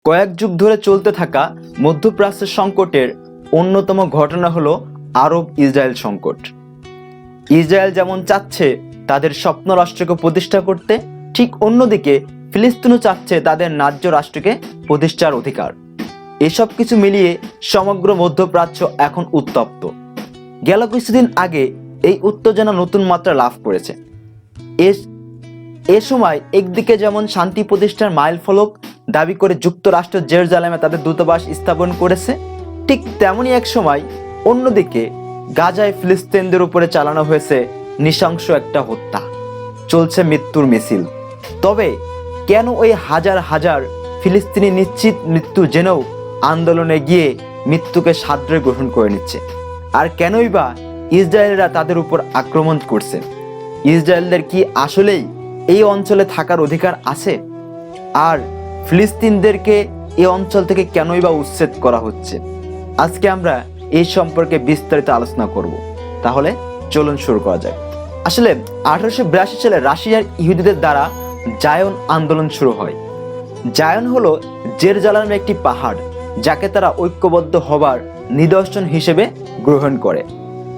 কয়েক যুগ ধরে চলতে থাকা মধ্যপ্রাচ্যের সংকটের অন্যতম ঘটনা হলো আরব ইসরায়েল সংকট। ইসরায়েল যেমন চাচ্ছে তাদের স্বপ্ন রাষ্ট্রকে প্রতিষ্ঠা করতে, ঠিক অন্যদিকে ফিলিস্তিনও চাচ্ছে তাদের ন্যায্য রাষ্ট্রকে প্রতিষ্ঠার অধিকার। এসব কিছু মিলিয়ে সমগ্র মধ্যপ্রাচ্য এখন উত্তপ্ত। গেল কিছুদিন আগে এই উত্তেজনা নতুন মাত্রা লাভ করেছে। এ সময় একদিকে যেমন শান্তি প্রতিষ্ঠার মাইল ফলক দাবি করে যুক্তরাষ্ট্র জেরুজালেমে তাদের দূতাবাস স্থাপন করেছে, ঠিক তেমনই এক সময় অন্যদিকে গাজায় ফিলিস্তিনদের উপরে চালানো হয়েছে নৃশংস একটা হত্যা, চলছে মৃত্যুর মিছিল। তবে কেন ওই হাজার হাজার ফিলিস্তিনি নিশ্চিত মৃত্যু জেনেও আন্দোলনে গিয়ে মৃত্যুকে সাদরে গ্রহণ করে নিচ্ছে? আর কেনই বা ইসরায়েলরা তাদের উপর আক্রমণ করছে? ইসরায়েলদের কি আসলেই এই অঞ্চলে থাকার অধিকার আছে? আর ফিলিস্তিনদেরকে এই অঞ্চল থেকে কেনই বা উচ্ছেদ করা হচ্ছে? আজকে আমরা এই সম্পর্কে বিস্তারিত আলোচনা করব। তাহলে চলুন শুরু করা যাক। আসলে 1882 সালে রাশিয়ার ইহুদিদের দ্বারা জায়ন আন্দোলন শুরু হয়। জায়ন হলো জেরুজালেমের একটি পাহাড়, যাকে তারা ঐক্যবদ্ধ হবার নিদর্শন হিসেবে গ্রহণ করে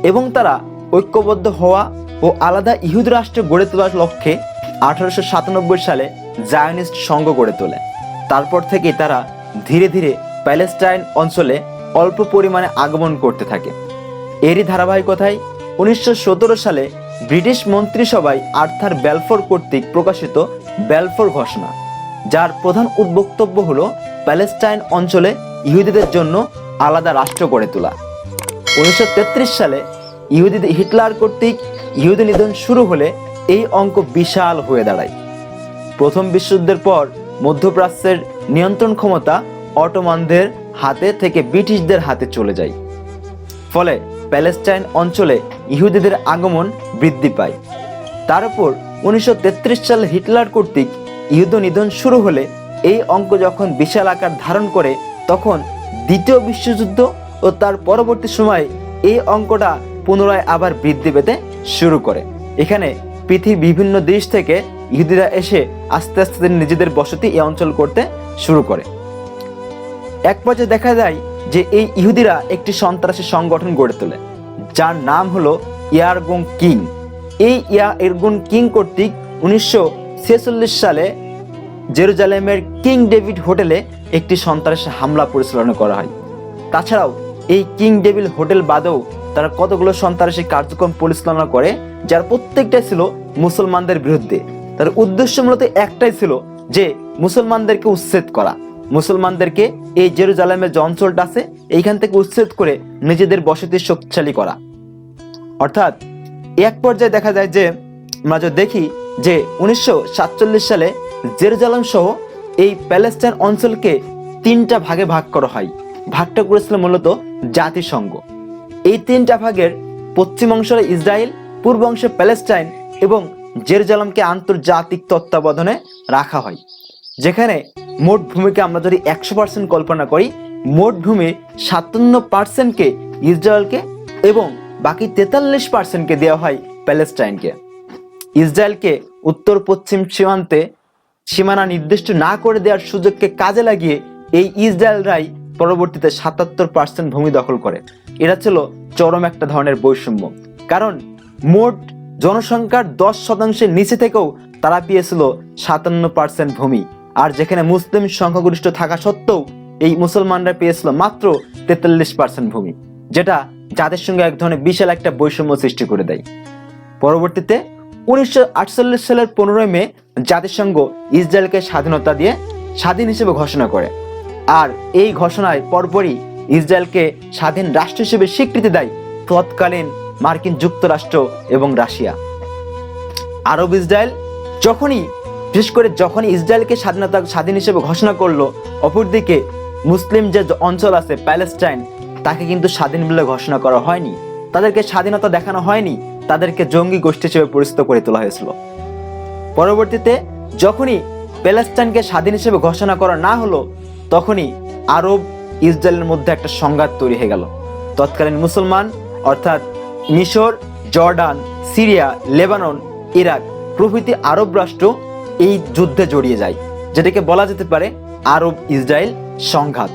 এবং তারা ঐক্যবদ্ধ হওয়া ও আলাদা ইহুদি রাষ্ট্র গড়ে তোলার লক্ষ্যে 1897 সালে জায়নিস্ট সংঘ গড়ে তোলে। তারপর থেকে তারা ধীরে ধীরে প্যালেস্টাইন অঞ্চলে অল্প পরিমাণে আগমন করতে থাকে। এরই ধারাবাহিকতায় 1917 সালে ব্রিটিশ মন্ত্রিসভায় আর্থার ব্যালফোর কর্তৃক প্রকাশিত ব্যালফোর ঘোষণা, যার প্রধান বক্তব্য হলো প্যালেস্টাইন অঞ্চলে ইহুদিদের জন্য আলাদা রাষ্ট্র গড়ে তোলা। 1933 সালে হিটলার কর্তৃক ইহুদি নিধন শুরু হলে এই অঙ্ক বিশাল হয়ে দাঁড়ায়। প্রথম বিশ্বযুদ্ধের পর মধ্যপ্রাচ্যের নিয়ন্ত্রণ ক্ষমতা অটোমানদের হাতে থেকে ব্রিটিশদের হাতে চলে যায়। ফলে প্যালেস্টাইন অঞ্চলে ইহুদিদের আগমন বৃদ্ধি পায়। তার উপর 1933 সালে হিটলার কর্তৃক ইহুদি নিধন শুরু হলে এই অঙ্ক যখন বিশাল আকার ধারণ করে, তখন দ্বিতীয় বিশ্বযুদ্ধ ও তার পরবর্তী সময়ে এই অঙ্কটা পুনরায় আবার বৃদ্ধি পেতে শুরু করে। এখানে পৃথিবীর বিভিন্ন দেশ থেকে ইহুদিরা এসে আস্তে আস্তে নিজেদের বসতি এই অঞ্চল করতে শুরু করে। এক পর্যায়ে দেখা যায় যে এই ইহুদিরা একটি সন্ত্রাসী সংগঠন গড়ে তোলে, যার নাম হলো ইয়ারগুন কিং। এই ইয়ারগুন কিং কর্তৃক 1946 সালে জেরুজালেমের কিং ডেভিড হোটেলে একটি সন্ত্রাসী হামলা পরিচালনা করা হয়। তাছাড়াও এই কিং ডেভিড হোটেল বাদেও তারা কতগুলো সন্ত্রাসী কার্যক্রম পরিচালনা করে, যার প্রত্যেকটাই ছিল মুসলমানদের বিরুদ্ধে। তার উদ্দেশ্য মূলত একটাই ছিল যে মুসলমানদেরকে উচ্ছেদ করা, মুসলমানদেরকে এই জেরুজালেমের যে অঞ্চলটা আছে এইখান থেকে উচ্ছেদ করে নিজেদের বসতি শক্তিশালী করা। অর্থাৎ এক পর্যায়ে দেখা যায় যে আমরা যদি দেখি যে 1947 সালে জেরুজালেম সহ এই প্যালেস্টাইন অঞ্চলকে 3টা ভাগে ভাগ করা হয়। ভাগটা করেছিল মূলত জাতিসংঘ। এই 3টা ভাগের পশ্চিম অংশে ইসরায়েল, পূর্ব অংশে প্যালেস্টাইন এবং জেরুজালেমকে আন্তর্জাতিক তত্ত্বাবধানে রাখা হয়। যেখানে মোট ভূমিকে আমরা যদি 100% কল্পনা করি, মোট ভূমির 57%কে ইসরায়েলকে এবং বাকি 43%কে দেওয়া হয় প্যালেস্টাইনকে। ইসরায়েলকে উত্তর পশ্চিম সীমানা নির্দিষ্ট না করে দেওয়ার সুযোগকে কাজে লাগিয়ে এই ইসরায়েলরাই পরবর্তীতে 77% ভূমি দখল করে। এটা ছিল চরম একটা ধরনের বৈষম্য, কারণ মোট জনসংখ্যার 10% নিচে থেকেও তারা পেয়েছিল 57% ভূমি। আর যেখানে মুসলিম সংখ্যাগরিষ্ঠ থাকা সত্ত্বেও এই মুসলমানরা পেয়েছিল মাত্র 43% ভূমি, যেটা যাদের সঙ্গে এক ধরনের বিশাল একটা বৈষম্য সৃষ্টি করে দেয়। পরবর্তীতে 1948 সালের 15 মে জাতিসংঘ ইসরায়েলকে স্বাধীনতা দিয়ে স্বাধীন হিসেবে ঘোষণা করে। আর এই ঘোষণায় পরপরই ইসরায়েলকে স্বাধীন রাষ্ট্র হিসেবে স্বীকৃতি দেয় তৎকালীন মার্কিন যুক্তরাষ্ট্র এবং রাশিয়া। আরব ইসরায়েল বিশেষ করে যখনই ইসরায়েলকে স্বাধীন হিসেবে ঘোষণা করলো, অপরদিকে মুসলিম যে অঞ্চল আছে প্যালেস্টাইন, তাকে কিন্তু স্বাধীন বলে ঘোষণা করা হয়নি, তাদেরকে স্বাধীনতা দেখানো হয়নি, তাদেরকে জঙ্গি গোষ্ঠী হিসেবে পরিচিত করে তোলা হয়েছিল। পরবর্তীতে যখনই প্যালেস্টাইনকে স্বাধীন হিসেবে ঘোষণা করা না হলো, তখনই আরব ইসরায়েলের মধ্যে একটা সংঘাত তৈরি হয়ে গেল। তৎকালীন মুসলমান অর্থাৎ মিশর, জর্ডান, সিরিয়া, লেবানন, ইরাক প্রভৃতি আরব রাষ্ট্র এই যুদ্ধে জড়িয়ে যায়, যেটাকে বলা যেতে পারে আরব ইসরায়েল সংঘাত।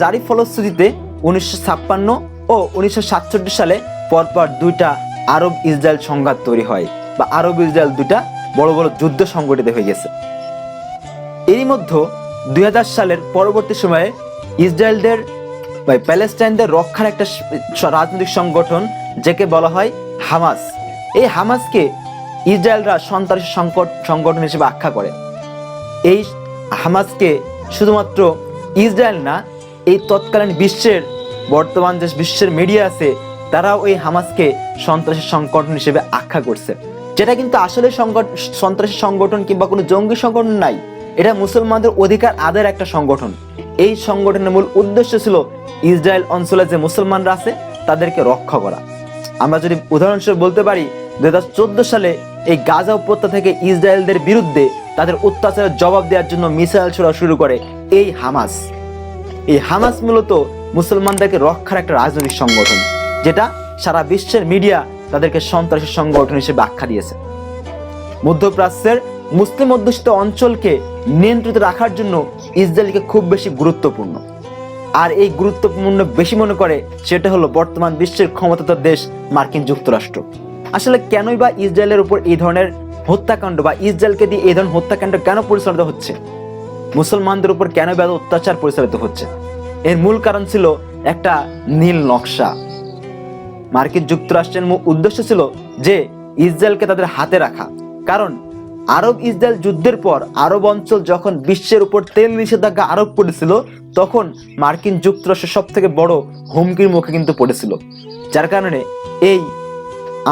যারই ফলশ্রুতিতে 1956 ও 1967 সালে পরপর দুইটা আরব ইসরায়েল সংঘাত তৈরি হয়, বা আরব ইসরায়েল দুইটা বড় বড় যুদ্ধ সংঘটিত হয়ে গেছে। এরই মধ্যে 2000 সালের পরবর্তী সময়ে ইসরায়েলদের বা প্যালেস্টাইনদের রক্ষার একটা রাজনৈতিক সংগঠন যাকে বলা হয় হামাস, এই হামাসকে ইসরায়েলরা সন্ত্রাসী সংগঠন হিসেবে আখ্যা করে। এই হামাসকে শুধুমাত্র ইসরায়েল না, এই তৎকালীন বর্তমান যে বিশ্বের মিডিয়া আছে তারাও এই হামাসকে সন্ত্রাসী সংগঠন হিসেবে আখ্যা করছে, যেটা কিন্তু আসলে সন্ত্রাসী সংগঠন কিংবা কোনো জঙ্গি সংগঠন নাই। এটা মুসলমানদের অধিকার আদায়ের একটা সংগঠন। এই সংগঠনের মূল উদ্দেশ্য ছিল ইসরায়েল অঞ্চলে যে মুসলমানরা আছে তাদেরকে রক্ষা করা। আমরা যদি উদাহরণস্বরূপ বলতে পারি, 2014 সালে এই গাজা উপত্যকা থেকে ইসরায়েলদের বিরুদ্ধে তাদের অত্যাচারের জবাব দেওয়ার জন্য মিসাইল ছোড়া শুরু করে এই হামাস। এই হামাস মূলত মুসলমানদেরকে রক্ষার একটা রাজনৈতিক সংগঠন, যেটা সারা বিশ্বের মিডিয়া তাদেরকে সন্ত্রাসী সংগঠন হিসেবে আখ্যা দিয়েছে। মধ্যপ্রাচ্যের মুসলিম অধ্যুষিত অঞ্চলকে নিয়ন্ত্রিত রাখার জন্য ইসরায়েলকে খুব বেশি গুরুত্বপূর্ণ। আর এই গুরুত্বপূর্ণ বেশি মনে করে সেটা হলো বর্তমান বিশ্বের ক্ষমতাধর দেশ মার্কিন যুক্তরাষ্ট্র। আসলে কেনই বা ইসরায়েলের উপর এই ধরনের হত্যাকাণ্ড বা ইসরায়েলকে দিয়ে এই ধরনের হত্যাকাণ্ড কেন পরিচালিত হচ্ছে, মুসলমানদের উপর কেন বা অত্যাচার পরিচালিত হচ্ছে, এর মূল কারণ ছিল একটা নীল নকশা। মার্কিন যুক্তরাষ্ট্রের মূল উদ্দেশ্য ছিল যে ইসরায়েলকে তাদের হাতে রাখা। কারণ আরব ইসরায়েল যুদ্ধের পর আরব অঞ্চল যখন বিশ্বের উপর তেল নিষেধাজ্ঞা আরোপ করেছিল, তখন মার্কিন যুক্তরাষ্ট্র সব থেকে বড় হুমকির মুখে কিন্তু পড়েছিল। যার কারণে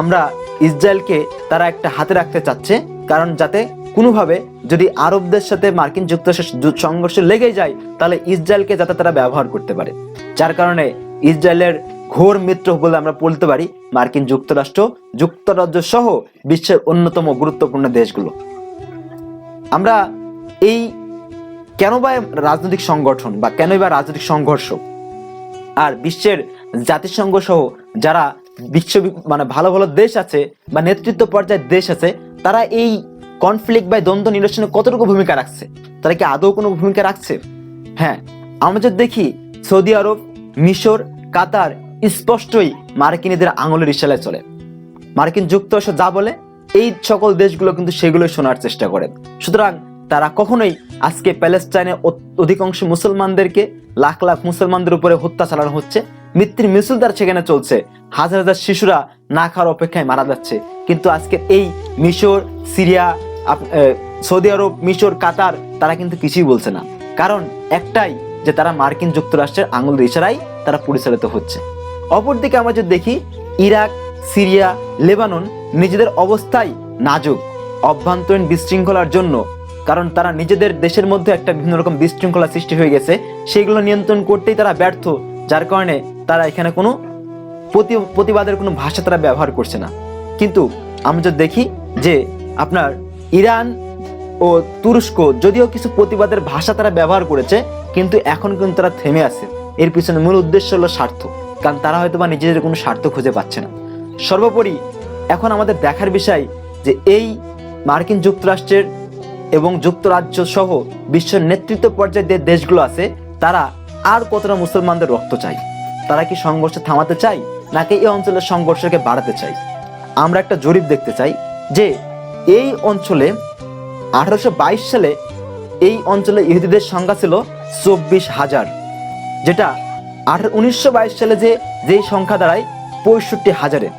আমরা ইসরায়েলকে তারা একটা হাতে রাখতে চাচ্ছে, কারণ যাতে কোনোভাবে যদি আরবদের সাথে মার্কিন যুক্তরাষ্ট্রের সংঘর্ষ লেগে যায় তাহলে ইসরায়েলকে যাতে তারা ব্যবহার করতে পারে। যার কারণে ইসরায়েলের ঘোর মিত্র বলে আমরা বলতে পারি মার্কিন যুক্তরাজ্য সহ বিশ্বের অন্যতম গুরুত্বপূর্ণ দেশগুলো। আমরা এই কেন বা রাজনৈতিক সংগঠন বা কেনই বা রাজনৈতিক সংঘর্ষ আর বিশ্বের জাতিসংঘ সহ যারা ভালো ভালো দেশ আছে বা নেতৃত্ব পর্যায়ের দেশ আছে, তারা এই কনফ্লিক্ট বা দ্বন্দ্ব নিরসনে কতটুকু ভূমিকা রাখছে? তারা কি আদৌ কোনো ভূমিকা রাখছে? হ্যাঁ, আমরা যদি দেখি সৌদি আরব, মিশর, কাতার স্পষ্টই মার্কিনীদের আঙুলের ইশারায় চলে। মার্কিন যুক্তরাষ্ট্র যা বলে এই সকল দেশগুলো কিন্তু সেগুলোই শোনার চেষ্টা করে। সুতরাং তারা কখনোই আজকে প্যালেস্টাইনে অধিকাংশ মুসলমানদেরকে, লাখ লাখ মুসলমানদের উপরে হত্যা চালানো হচ্ছে, মৃত্যুর মিছিলদার সেখানে চলছে, হাজার হাজার শিশুরা না খাওয়ার অপেক্ষায় মারা যাচ্ছে। কিন্তু আজকে এই মিশর, সিরিয়া, সৌদি আরব, মিশর, কাতার তারা কিন্তু কিছুই বলছে না। কারণ একটাই, যে তারা মার্কিন যুক্তরাষ্ট্রের আঙুলের ইশারায় তারা পরিচালিত হচ্ছে। অপরদিকে আমরা যদি দেখি, ইরাক, সিরিয়া, লেবানন নিজেদের অবস্থায় নাজুক অভ্যন্তরীণ বিশৃঙ্খলার জন্য, কারণ তারা নিজেদের দেশের মধ্যে একটা বিভিন্ন রকম বিশৃঙ্খলা সৃষ্টি হয়ে গেছে, সেগুলো নিয়ন্ত্রণ করতেই তারা ব্যর্থ। যার কারণে তারা এখানে কোনো প্রতিবাদের কোনো ভাষা তারা ব্যবহার করছে না। কিন্তু আমরা যদি দেখি যে আপনার ইরান ও তুরস্ক যদিও কিছু প্রতিবাদের ভাষা তারা ব্যবহার করেছে, কিন্তু এখন কিন্তু তারা থেমে আছে। এর পিছনে মূল উদ্দেশ্য হলো স্বার্থ, কারণ তারা হয়তো বা নিজেদের কোনো স্বার্থ খুঁজে পাচ্ছে না। সর্বোপরি এখন আমাদের দেখার বিষয় যে এই মার্কিন যুক্তরাষ্ট্রের এবং যুক্তরাজ্য সহ বিশ্বের নেতৃত্ব পর্যায়ে যে দেশগুলো আছে, তারা আর কতটা মুসলমানদের রক্ত চাই? তারা কি সংঘর্ষ থামাতে চায়, নাকি এই অঞ্চলের সংঘর্ষকে বাড়াতে চাই? আমরা একটা জরিপ দেখতে চাই যে এই অঞ্চলে 1822 সালে এই অঞ্চলে ইহুদিদের সংখ্যা ছিল 24,000, যেটা 1922 সালে যেই সংখ্যা দাঁড়ায় 65,000-এ।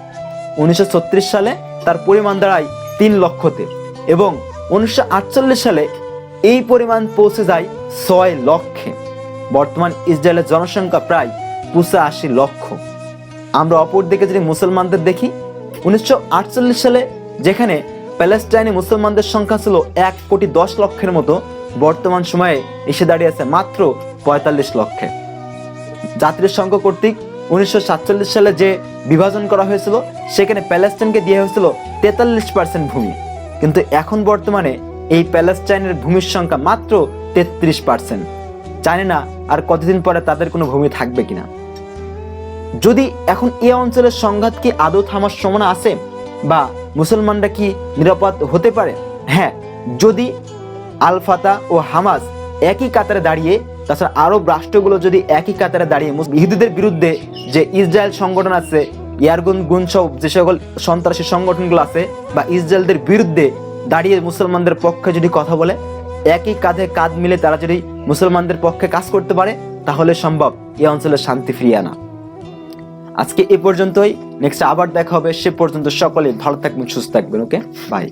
1936 সালে তার পরিমাণ দাঁড়ায় 3 লক্ষতে, এবং 1948 সালে এই পরিমাণ পৌঁছে যায় 6 লক্ষে। বর্তমান ইসরায়েলের জনসংখ্যা প্রায় 85 লক্ষ। আমরা অপরদিকে যদি মুসলমানদের দেখি, 1948 সালে যেখানে প্যালেস্টাইনে মুসলমানদের সংখ্যা ছিল 1,10,00,000 মতো, বর্তমান সময়ে এসে দাঁড়িয়েছে মাত্র 45 লক্ষে। জাতির সংঘ কর্তৃক 1947 সালে যে বিভাজন করা হয়েছিল, সেখানে প্যালেস্টাইনকে দেওয়া হয়েছিল 43% ভূমি, কিন্তু এখন বর্তমানে এই প্যালেস্টাইনের ভূমির সংখ্যা মাত্র 33%। জানি না আর কতদিন পরে তাদের কোনো ভূমি থাকবে কিনা। যদি এখন এই অঞ্চলের সংঘাত কি আদৌ থামার সম্ভাবনা আছে, বা মুসলমানরা কি নিরাপদ হতে পারে? হ্যাঁ, যদি আল ফাতা ও হামাস একই কাতারে দাঁড়িয়ে, তাছাড়া আরব রাষ্ট্রগুলো যদি একই কাতারে দাঁড়িয়ে ইহুদিদের বিরুদ্ধে যে ইসরায়েল সংগঠন আছে, ইয়ারগুন গুনসব যে সকল সন্ত্রাসী সংগঠনগুলো আছে, বা ইসরায়েলদের বিরুদ্ধে দাঁড়িয়ে মুসলমানদের পক্ষে যদি কথা বলে, একই কাঁধে কাঁধ মিলে তারা যদি মুসলমানদের পক্ষে কাজ করতে পারে, তাহলে সম্ভব এই অঞ্চলে শান্তি ফিরিয়ে আনা। আজকে এ পর্যন্তই, নেক্সট আবার দেখা হবে। সে পর্যন্ত সকলে ভালো থাকবেন, সুস্থ থাকবেন। ওকে, বাই।